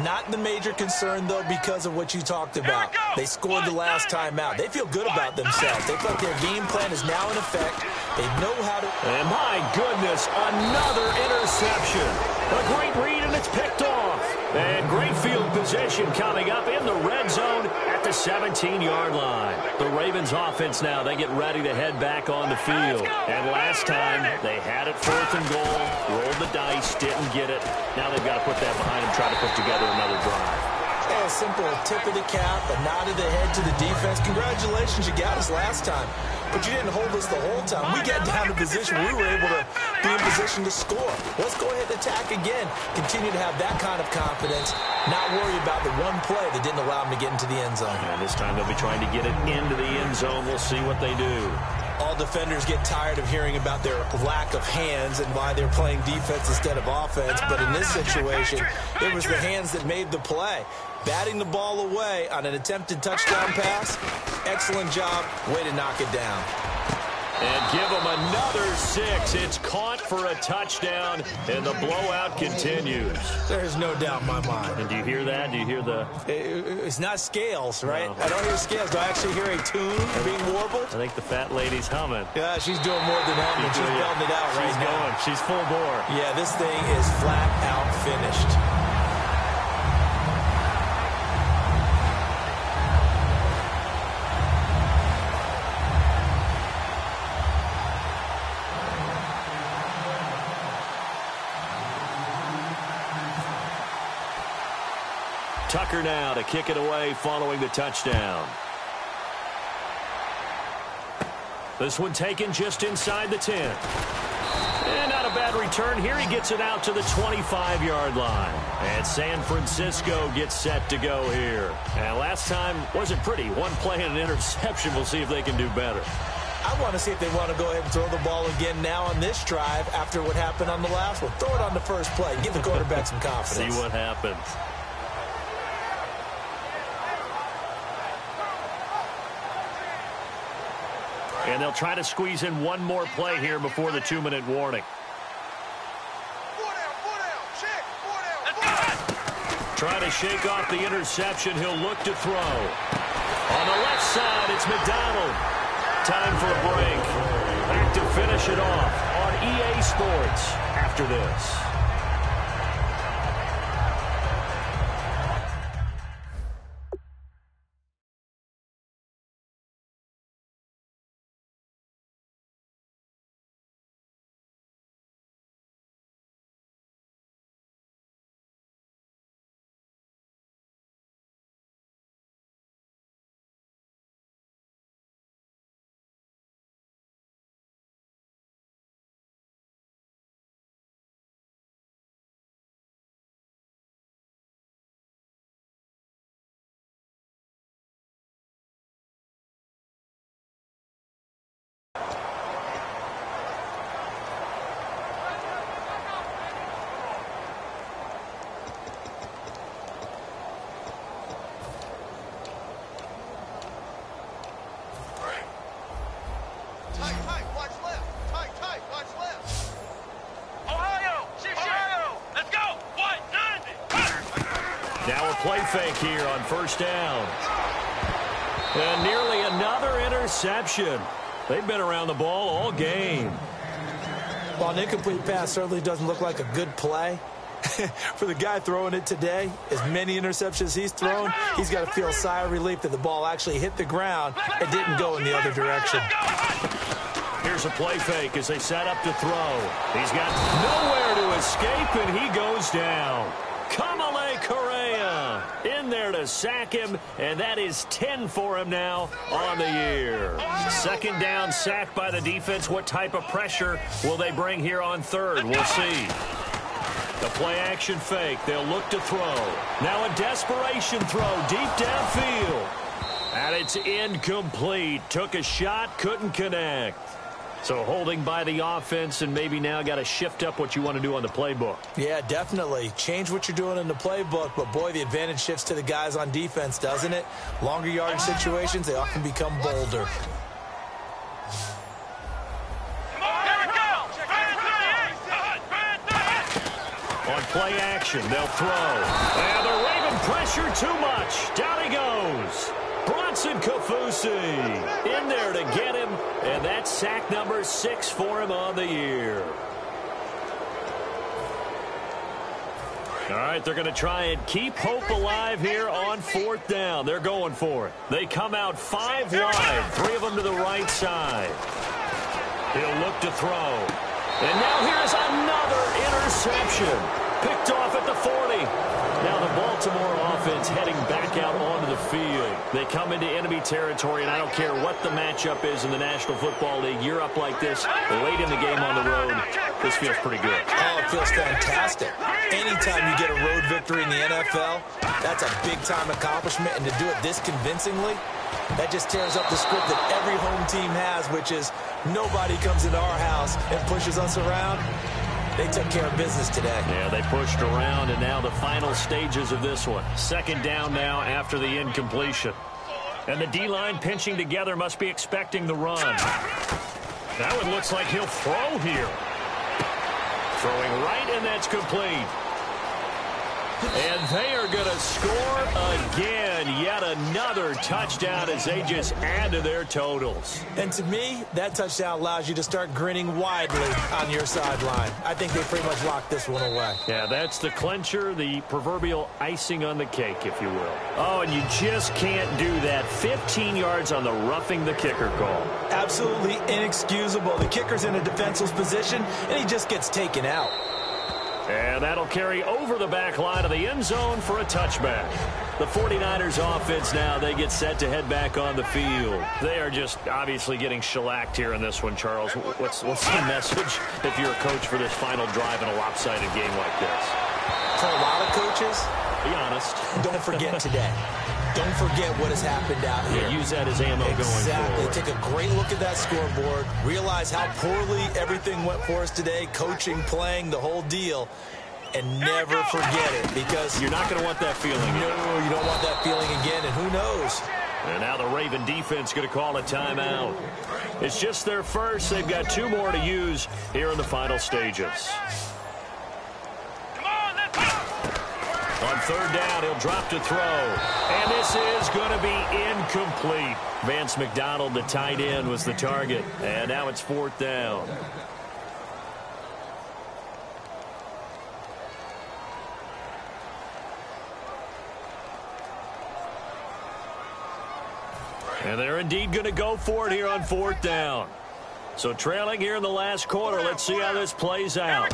Not the major concern, though, because of what you talked about. They scored the last time out. They feel good about themselves. They feel like their game plan is now in effect. They know how to... And my goodness, another interception. A great read, and it's picked off. And great field position coming up in the red zone at the 17-yard line. The Ravens offense now, they get ready to head back on the field. And last time, they had it 4th and goal, rolled the dice, didn't get it. Now they've got to put that behind them, try to put together another drive. A simple tip of the cap, a nod of the head to the defense. Congratulations, you got us last time. But you didn't hold us the whole time. We got down to position. We were able to be in position to score. Let's go ahead and attack again. Continue to have that kind of confidence. Not worry about the one play that didn't allow them to get into the end zone. And this time they'll be trying to get it into the end zone. We'll see what they do. All defenders get tired of hearing about their lack of hands and why they're playing defense instead of offense. But in this situation, it was the hands that made the play. Batting the ball away on an attempted touchdown pass. Excellent job. Way to knock it down. And give them another 6. It's caught for a touchdown, and the blowout continues. There's no doubt in my mind. And do you hear that? Do you hear the... It's not scales, right? No. I don't hear scales. Do I actually hear a tune being warbled? I think the fat lady's humming. Yeah, she's doing more than humming. She's belting it out right now. She's going. She's full bore. Yeah, this thing is flat out finished. Tucker now to kick it away following the touchdown. This one taken just inside the 10. And not a bad return here. He gets it out to the 25-yard line. And San Francisco gets set to go here. And last time wasn't pretty. One play and an interception. We'll see if they can do better. I want to see if they want to go ahead and throw the ball again now on this drive after what happened on the last one. Throw it on the first play. Give the quarterback some confidence. See what happens. And they'll try to squeeze in one more play here before the 2-minute warning. Trying to shake off the interception. He'll look to throw. On the left side, it's McDonald. Time for a break. Back to finish it off on EA Sports after this. Now a play fake here on first down. And nearly another interception. They've been around the ball all game. While an incomplete pass certainly doesn't look like a good play, for the guy throwing it today, as many interceptions he's thrown, he's got to feel a sigh of relief that the ball actually hit the ground and didn't go in the other direction. Here's a play fake as they set up to throw. He's got nowhere to escape, and he goes down. Kamale Correa in there to sack him, and that is 10 for him now on the year. Second down, sack by the defense. What type of pressure will they bring here on third? We'll see. The play-action fake. They'll look to throw. Now a desperation throw deep downfield. And it's incomplete. Took a shot, couldn't connect. So holding by the offense, and maybe now got to shift up what you want to do on the playbook. Yeah, definitely. Change what you're doing in the playbook, but boy, the advantage shifts to the guys on defense, doesn't it? Longer yardage situations, they often become bolder. On play action, they'll throw. And they're waving pressure too much. Down he goes. Bronson Kafusi in there to get him, and that's sack number 6 for him on the year. All right, they're going to try and keep hope alive here on fourth down. They're going for it. They come out 5 wide, 3 of them to the right side. He'll look to throw. And now here's another interception. Picked off at the 40. Now the Baltimore offense heading back out onto the field. They come into enemy territory, and I don't care what the matchup is in the National Football League. You're up like this late in the game on the road. This feels pretty good. Oh, it feels fantastic. Anytime you get a road victory in the NFL, that's a big-time accomplishment, and to do it this convincingly, that just tears up the script that every home team has, which is nobody comes into our house and pushes us around. They took care of business today. Yeah, they pushed around, and now the final stages of this one. Second down now after the incompletion. And the D-line pinching together, must be expecting the run. That one looks like he'll throw here. Throwing right, and that's complete. And they are going to score again. Yet another touchdown as they just add to their totals. And to me, that touchdown allows you to start grinning widely on your sideline. I think they pretty much locked this one away. Yeah, that's the clincher, the proverbial icing on the cake, if you will. Oh, and you just can't do that. 15 yards on the roughing the kicker call. Absolutely inexcusable. The kicker's in a defenseless position, and he just gets taken out. And that'll carry over the back line of the end zone for a touchback. The 49ers offense now, they get set to head back on the field. They are just obviously getting shellacked here in this one, Charles. What's the message if you're a coach for this final drive in a lopsided game like this? For a lot of coaches, be honest, don't forget today. Don't forget what has happened out here. Yeah, use that as ammo going forward. Take a great look at that scoreboard. Realize how poorly everything went for us today. Coaching, playing, the whole deal. And never forget it, because you're not going to want that feeling. No, you don't want that feeling again. And who knows? And now the Raven defense going to call a timeout. It's just their first. They've got 2 more to use here in the final stages. Come on, let's go. On 3rd down, he'll drop to throw. And this is going to be incomplete. Vance McDonald, the tight end, was the target. And now it's 4th down. And they're indeed going to go for it here on 4th down. So trailing here in the last quarter. Let's see how this plays out.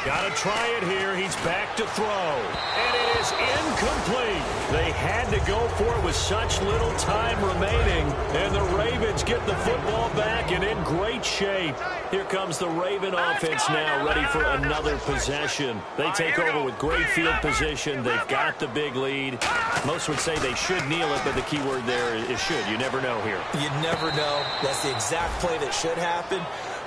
Got to try it here. He's back to throw. And it is incomplete. They had to go for it with such little time remaining. And the Ravens get the football back and in great shape. Here comes the Raven offense now, ready for another possession. They take over with great field position. They've got the big lead. Most would say they should kneel it, but the key word there is should. You never know here. You never know. That's the exact play that should happen.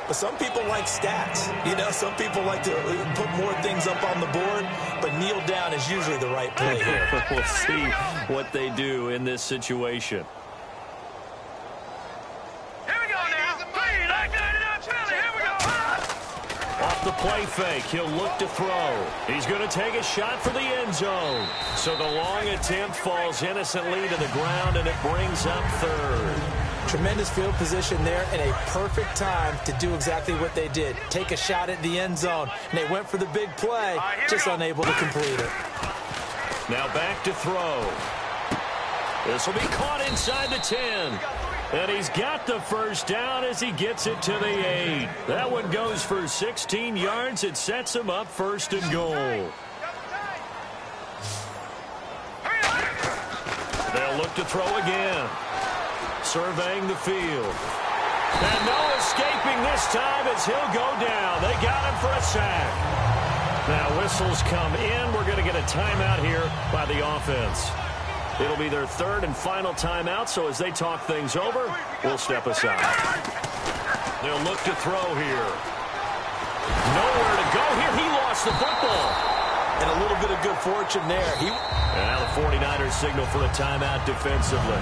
But some people like stats. You know, some people like to put more things up on the board, but kneel down is usually the right play here. We'll see what they do in this situation. Here we go now. Here we go. Off the play fake, he'll look to throw. He's going to take a shot for the end zone. So the long attempt falls innocently to the ground, and it brings up 3rd. Tremendous field position there and a perfect time to do exactly what they did. Take a shot at the end zone. And they went for the big play, just unable to complete it. Now back to throw. This will be caught inside the 10. And he's got the 1st down as he gets it to the 8. That one goes for 16 yards. It sets him up 1st and goal. They'll look to throw again. Surveying the field. And no escaping this time as he'll go down. They got him for a sack. Now whistles come in. We're going to get a timeout here by the offense. It'll be their 3rd and final timeout, so as they talk things over, we'll step aside. They'll look to throw here. Nowhere to go here. He lost the football. And a little bit of good fortune there. And now the 49ers signal for a timeout defensively.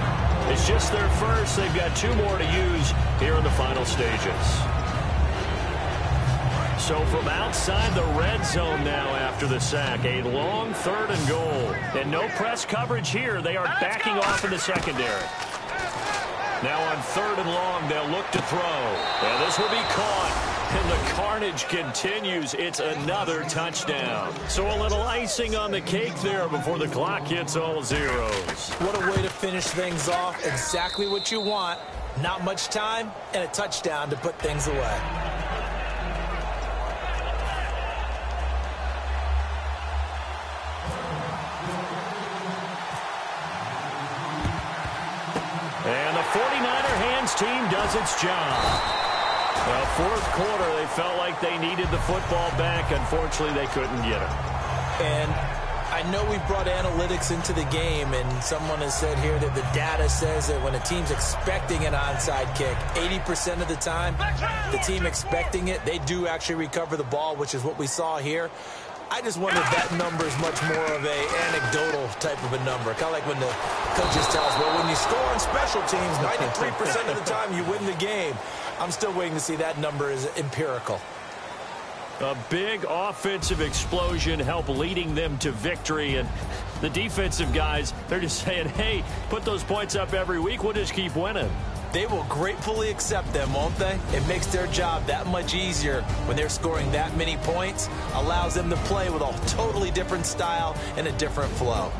It's just their first. They've got 2 more to use here in the final stages. So from outside the red zone now after the sack, a long 3rd and goal. And no press coverage here. They are backing off in the secondary. Now on 3rd and long, they'll look to throw. And this will be caught. And the carnage continues. It's another touchdown. So a little icing on the cake there before the clock hits all zeros. What a way to finish things off. Exactly what you want. Not much time and a touchdown to put things away. And the 49er hands team does its job. Well, 4th quarter, they felt like they needed the football back. Unfortunately, they couldn't get it. And I know we've brought analytics into the game, and someone has said here that the data says that when a team's expecting an onside kick, 80% of the time, the team expecting it, they do actually recover the ball, which is what we saw here. I just wonder if that number is much more of a anecdotal type of a number. Kind of like when the coaches tell us, well, when you score on special teams, 93% of the time you win the game. I'm still waiting to see that number is empirical. A big offensive explosion help leading them to victory. And the defensive guys, they're just saying, hey, put those points up every week. We'll just keep winning. They will gratefully accept them, won't they? It makes their job that much easier when they're scoring that many points. Allows them to play with a totally different style and a different flow.